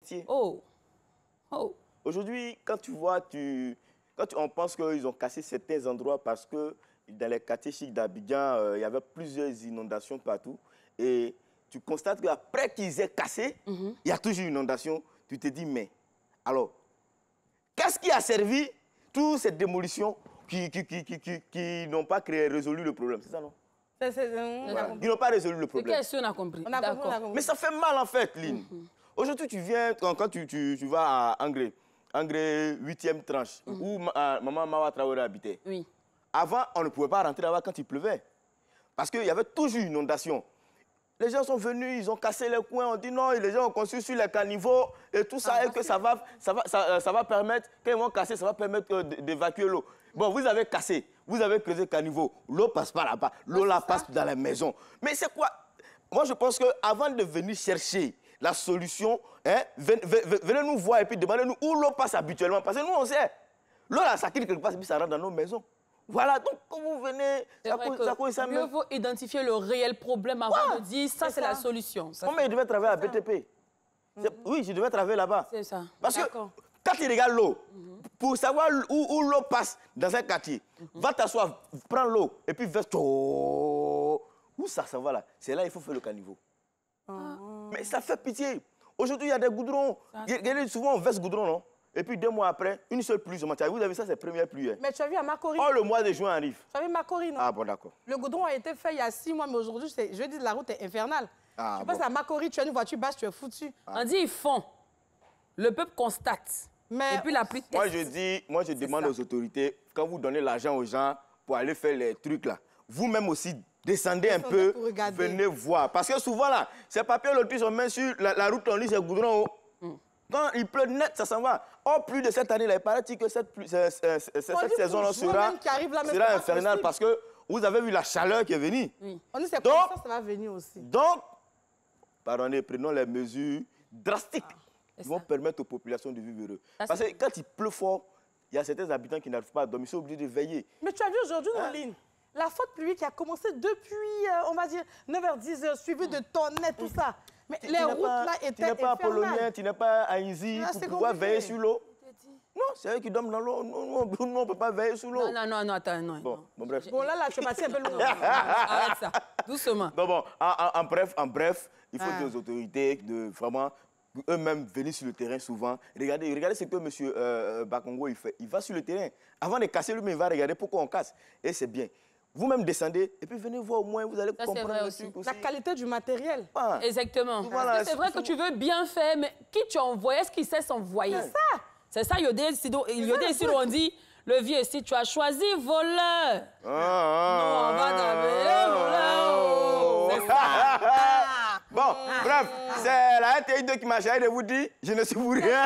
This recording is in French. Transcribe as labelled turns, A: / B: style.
A: pitié.
B: Oh. Oh.
A: Aujourd'hui, quand tu vois, on pense qu'ils ont cassé certains endroits parce que dans les quartiers chics d'Abidjan, il y avait plusieurs inondations partout. Et tu constates qu'après qu'ils aient cassé, il y a toujours une inondation. Tu te dis, mais alors, qu'est-ce qui a servi toutes ces démolitions qui n'ont pas résolu le problème? C'est ça, non? Voilà. Qui n'ont pas résolu le problème.
B: Qu'est-ce qu'on a compris?
C: On a compris.
A: Mais ça fait mal, en fait, Lynn. Aujourd'hui, tu viens, quand tu vas à Angré 8e tranche, où maman Mawa Traoré habitait.
B: Oui.
A: Avant, on ne pouvait pas rentrer là-bas quand il pleuvait. Parce qu'il y avait toujours une inondation. Les gens sont venus, ils ont cassé les coins, on dit non, et les gens ont construit sur les caniveaux et tout ça, et que ça va permettre, quand ils vont casser, ça va permettre d'évacuer l'eau. Bon, vous avez cassé, vous avez creusé le caniveau, l'eau passe pas là-bas, l'eau là passe dans la maison. Mais c'est quoi? Moi, je pense qu'avant de venir chercher la solution, hein, venez nous voir et puis demandez-nous où l'eau passe habituellement. Parce que nous, on sait. L'eau là, ça quitte quelque part et puis ça rentre dans nos maisons. Voilà, donc quand vous venez, ça
B: mieux vaut identifier le réel problème avant de dire ça, c'est la solution.
A: Comment il devait travailler à BTP? Oui, je devais travailler là-bas.
B: C'est ça.
A: Parce que quand tu regardes l'eau, pour savoir où l'eau passe dans un quartier, va t'asseoir, prends l'eau et puis verse. Où ça va là? C'est là qu'il faut faire le caniveau. Mais ça fait pitié. Aujourd'hui, il y a des goudrons. Souvent, on verse goudron, non? Et puis 2 mois après, une seule pluie. Vous avez vu ça, c'est la première pluie. Hein.
C: Mais tu as vu à Makori?
A: Oh, le mois de juin arrive.
C: Tu as vu Makori, non?
A: Ah bon, d'accord.
C: Le goudron a été fait il y a 6 mois, mais aujourd'hui, je dis la route est infernale.
A: Ah,
C: tu passes à Makori, tu as une voiture basse, tu es foutu.
B: On dit ils font. Le peuple constate.
C: Mais
B: et puis la pluie teste.
A: Moi, je demande aux autorités, quand vous donnez l'argent aux gens pour aller faire les trucs là, vous-même aussi, descendez un peu, venez voir. Parce que souvent là, ces papiers, l'autre, on met sur la route, on dit c'est goudron. Quand il pleut net, ça s'en va. Or, plus de cette année, là, il paraît que cette saison-là sera infernale parce que vous avez vu la chaleur qui est venue.
C: Oui. On dit c'est comme ça va venir aussi.
A: Donc, pardonnez, prenons les mesures drastiques qui vont permettre aux populations de vivre heureux. Parce que quand il pleut fort, il y a certains habitants qui n'arrivent pas à dormir, ils sont obligés de veiller.
C: Mais tu as vu aujourd'hui, Noline, la forte pluie qui a commencé depuis, on va dire, 9h-10h, suivie de tonnettes, tout ça. Mais les routes là étaient infernales. Tu n'es pas Polonien,
A: tu n'es pas à Inzi pour pouvoir veiller sur l'eau. Non, c'est eux qui dorment dans l'eau. Nous, on ne peut pas veiller sur l'eau.
B: Non, attends, non.
A: Bon, bref.
C: Bon, là, tu es parti un peu loin.
B: Arrête ça, doucement.
A: Bon, en bref, il faut des autorités de vraiment eux-mêmes venir sur le terrain souvent. Regardez ce que M. Bakongo il fait. Il va sur le terrain. Avant de casser, lui-même, il va regarder pourquoi on casse. Et c'est bien. Vous-même descendez et puis venez voir au moins, vous allez comprendre le truc aussi.
C: La qualité du matériel.
B: Exactement. Voilà, c'est vrai que tu veux bien faire, mais qui tu envoies? Est-ce qu'il sait s'envoyer?
C: C'est ça.
B: C'est ça, Yodé ici, on dit, le vieux ici, tu as choisi voleur. Non, on va t'appeler voleur. C'est ça.
A: Bon, bref, c'est la NTI2 qui m'a chargé de vous dire, je ne suis pour rien.